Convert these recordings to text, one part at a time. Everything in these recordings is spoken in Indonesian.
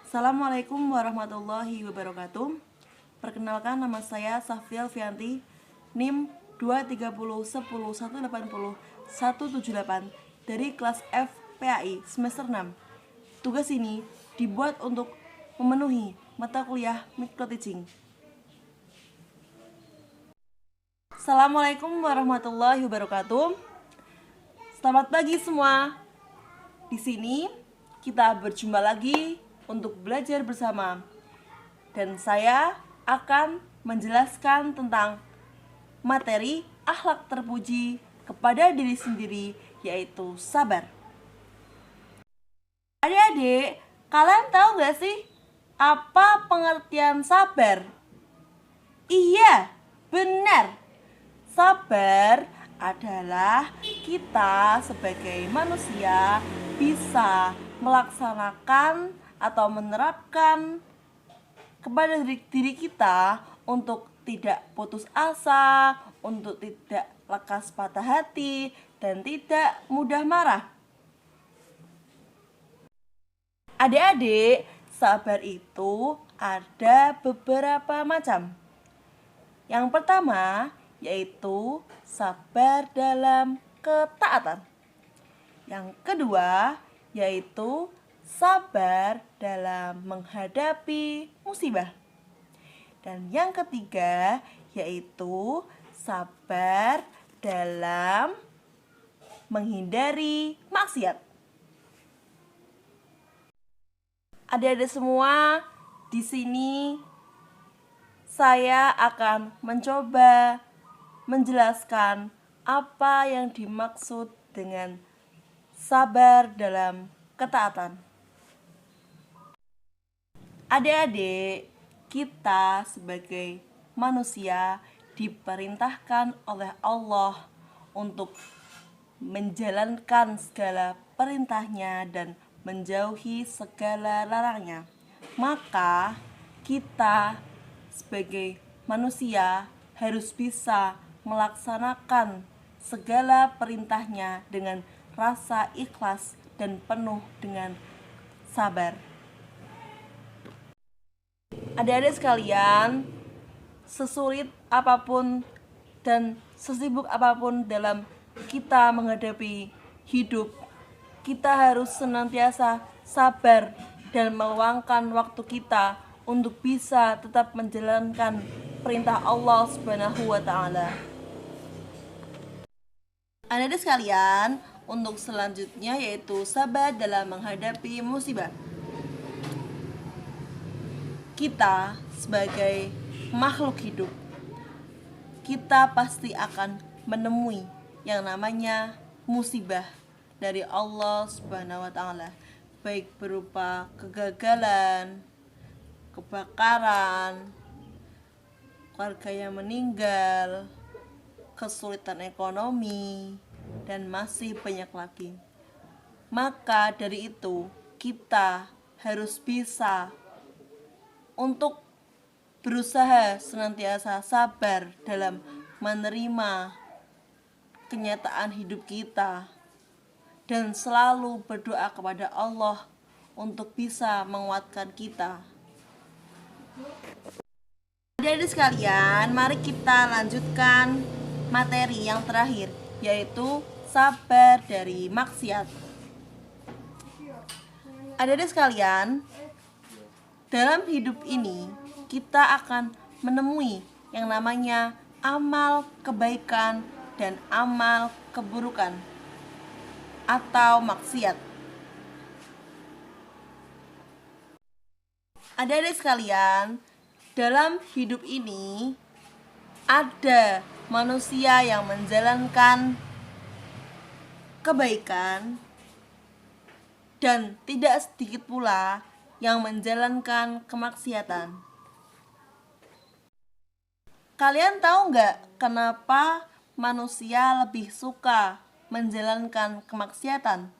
Assalamualaikum warahmatullahi wabarakatuh. Perkenalkan, nama saya Safia Alfianti, NIM 23010180178 dari kelas F PAI semester 6. Tugas ini dibuat untuk memenuhi mata kuliah micro teaching. Assalamualaikum warahmatullahi wabarakatuh. Selamat pagi semua. Di sini kita berjumpa lagi untuk belajar bersama. Dan saya akan menjelaskan tentang materi akhlak terpuji kepada diri sendiri, yaitu sabar. Adik-adik, kalian tahu gak sih apa pengertian sabar? Iya, benar. Sabar adalah kita sebagai manusia bisa melaksanakan atau menerapkan kepada diri kita untuk tidak putus asa, untuk tidak lekas patah hati, dan tidak mudah marah. Adik-adik, sabar itu ada beberapa macam. Yang pertama yaitu sabar dalam ketaatan. Yang kedua yaitu sabar dalam menghadapi musibah. Dan yang ketiga yaitu sabar dalam menghindari maksiat. Adik-adik semua, di sini saya akan mencoba menjelaskan apa yang dimaksud dengan sabar dalam ketaatan. Adik-adik, kita sebagai manusia diperintahkan oleh Allah untuk menjalankan segala perintahnya dan menjauhi segala larangnya. Maka kita sebagai manusia harus bisa melaksanakan segala perintahnya dengan rasa ikhlas dan penuh dengan sabar. Adik-adik sekalian, sesulit apapun dan sesibuk apapun dalam kita menghadapi hidup, kita harus senantiasa sabar dan meluangkan waktu kita untuk bisa tetap menjalankan perintah Allah Subhanahu wa Ta'ala. Adik-adik sekalian, untuk selanjutnya yaitu sabar dalam menghadapi musibah. Kita sebagai makhluk hidup, kita pasti akan menemui yang namanya musibah dari Allah Subhanahu wa Ta'ala, baik berupa kegagalan, kebakaran, keluarga yang meninggal, kesulitan ekonomi, dan masih banyak lagi. Maka dari itu kita harus bisa untuk berusaha senantiasa sabar dalam menerima kenyataan hidup kita dan selalu berdoa kepada Allah untuk bisa menguatkan kita. Adik-adik sekalian, mari kita lanjutkan materi yang terakhir, yaitu sabar dari maksiat. Adik-adik sekalian, dalam hidup ini kita akan menemui yang namanya amal kebaikan dan amal keburukan atau maksiat. Adik-adik sekalian, dalam hidup ini ada manusia yang menjalankan kebaikan dan tidak sedikit pula yang menjalankan kemaksiatan. Kalian tahu nggak kenapa manusia lebih suka menjalankan kemaksiatan?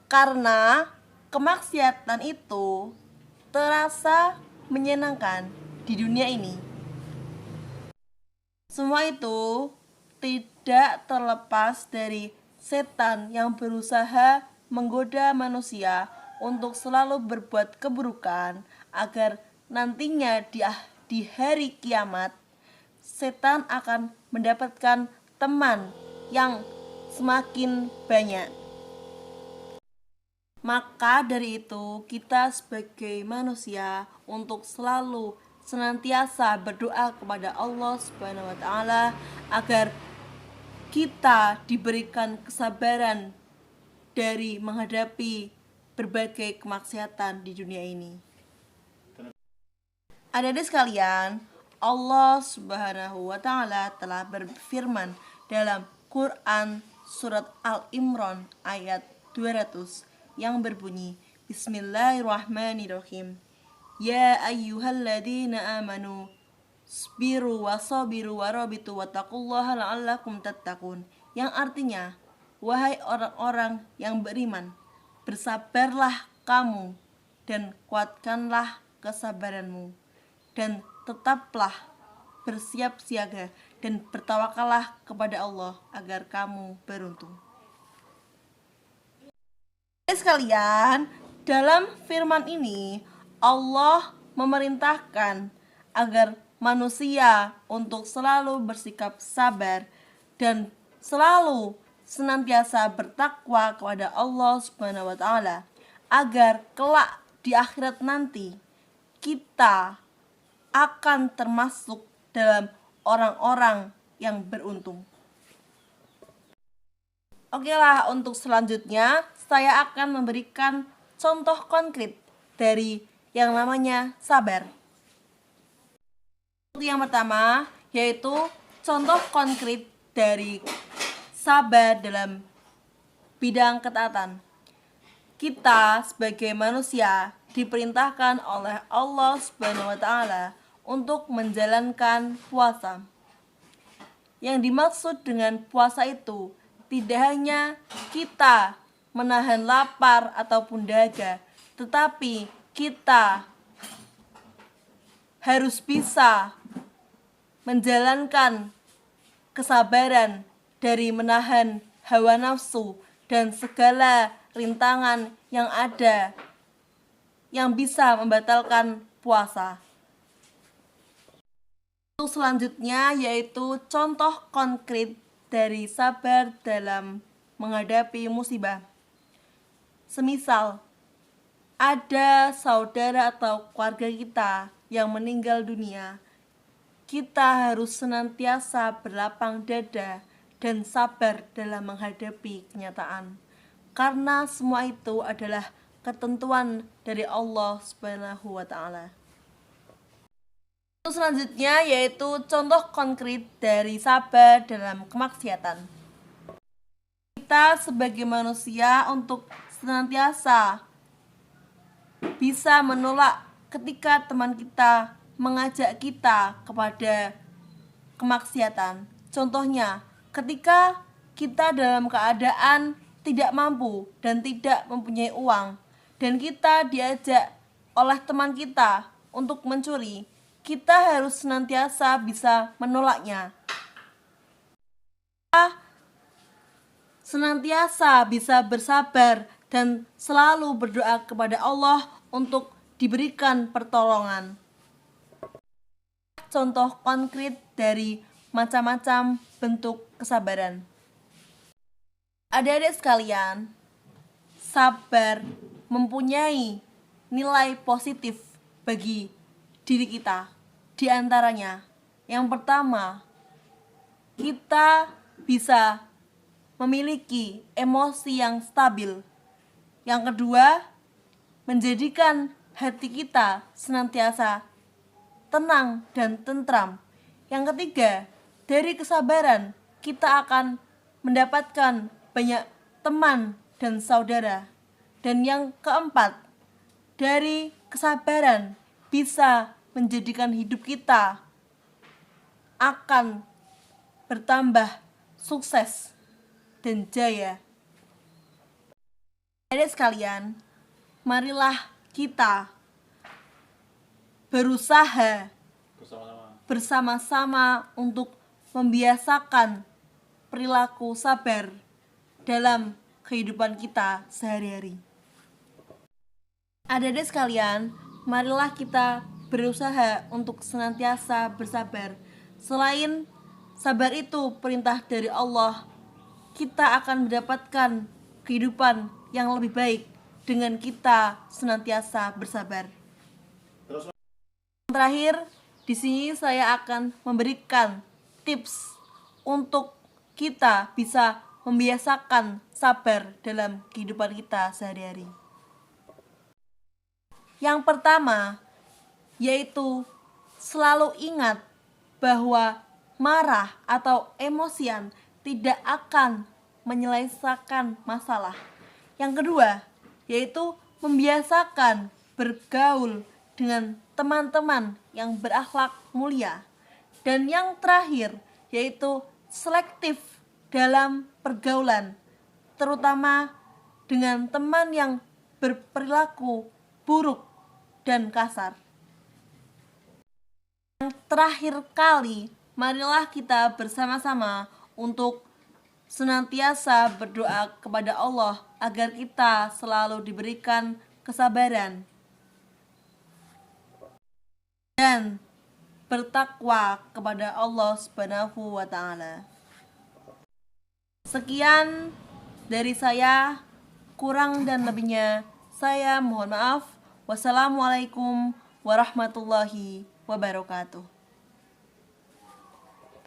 Karena kemaksiatan itu terasa menyenangkan di dunia ini. Semua itu tidak terlepas dari setan yang berusaha menggoda manusia untuk selalu berbuat keburukan, agar nantinya di hari kiamat setan akan mendapatkan teman yang semakin banyak. Maka dari itu, kita sebagai manusia untuk selalu senantiasa berdoa kepada Allah Subhanahu wa taala agar kita diberikan kesabaran dari menghadapi berbagai kemaksiatan di dunia ini. Adik-adik sekalian, Allah Subhanahu wa taala telah berfirman dalam Quran surat Al-Imran ayat 200 yang berbunyi, Bismillahirrahmanirrahim. Ya ayyuhalladzina amanu Sabiru wa sabiru wa rabitu wa taqullaha la'allakum tattaqun. Yang artinya, wahai orang-orang yang beriman, bersabarlah kamu dan kuatkanlah kesabaranmu, dan tetaplah bersiap siaga dan bertawakallah kepada Allah agar kamu beruntung. Sekalian, dalam firman ini Allah memerintahkan agar manusia untuk selalu bersikap sabar dan selalu senantiasa bertakwa kepada Allah Subhanahu wa taala agar kelak di akhirat nanti kita akan termasuk dalam orang-orang yang beruntung. Oke lah, untuk selanjutnya saya akan memberikan contoh konkret dari yang namanya sabar. Yang pertama yaitu contoh konkret dari sabar dalam bidang ketaatan. Kita sebagai manusia diperintahkan oleh Allah Subhanahu wa taala untuk menjalankan puasa. Yang dimaksud dengan puasa itu tidak hanya kita menahan lapar ataupun dahaga, tetapi kita harus bisa menjalankan kesabaran dari menahan hawa nafsu dan segala rintangan yang ada yang bisa membatalkan puasa. Untuk selanjutnya yaitu contoh konkret dari sabar dalam menghadapi musibah. Semisal ada saudara atau keluarga kita yang meninggal dunia, kita harus senantiasa berlapang dada dan sabar dalam menghadapi kenyataan, karena semua itu adalah ketentuan dari Allah Subhanahu wa taala. Selanjutnya yaitu contoh konkret dari sabar dalam kemaksiatan. Kita sebagai manusia untuk senantiasa bisa menolak ketika teman kita mengajak kita kepada kemaksiatan. Contohnya, ketika kita dalam keadaan tidak mampu dan tidak mempunyai uang, dan kita diajak oleh teman kita untuk mencuri, kita harus senantiasa bisa menolaknya. Kita senantiasa bisa bersabar dan selalu berdoa kepada Allah untuk diberikan pertolongan. Contoh konkret dari macam-macam bentuk kesabaran. Adik-adik sekalian, sabar mempunyai nilai positif bagi diri kita. Di antaranya, yang pertama, kita bisa memiliki emosi yang stabil. Yang kedua, menjadikan hati kita senantiasa tenang dan tentram. Yang ketiga, dari kesabaran kita akan mendapatkan banyak teman dan saudara. Dan yang keempat, dari kesabaran bisa menjadikan hidup kita akan bertambah sukses dan jaya. Adik sekalian, marilah kita berusaha bersama-sama untuk membiasakan perilaku sabar dalam kehidupan kita sehari-hari. Adik-adik sekalian, marilah kita berusaha untuk senantiasa bersabar. Selain sabar itu perintah dari Allah, kita akan mendapatkan kehidupan yang lebih baik dengan kita senantiasa bersabar. Terakhir, di sini saya akan memberikan tips untuk kita bisa membiasakan sabar dalam kehidupan kita sehari-hari. Yang pertama, yaitu selalu ingat bahwa marah atau emosian tidak akan menyelesaikan masalah. Yang kedua, yaitu membiasakan bergaul dengan teman-teman yang berakhlak mulia. Dan yang terakhir, yaitu selektif dalam pergaulan, terutama dengan teman yang berperilaku buruk dan kasar. Yang terakhir kali, marilah kita bersama-sama untuk senantiasa berdoa kepada Allah agar kita selalu diberikan kesabaran dan bertakwa kepada Allah Subhanahu wa Ta'ala. Sekian dari saya, kurang dan lebihnya saya mohon maaf. Wassalamualaikum warahmatullahi wabarakatuh.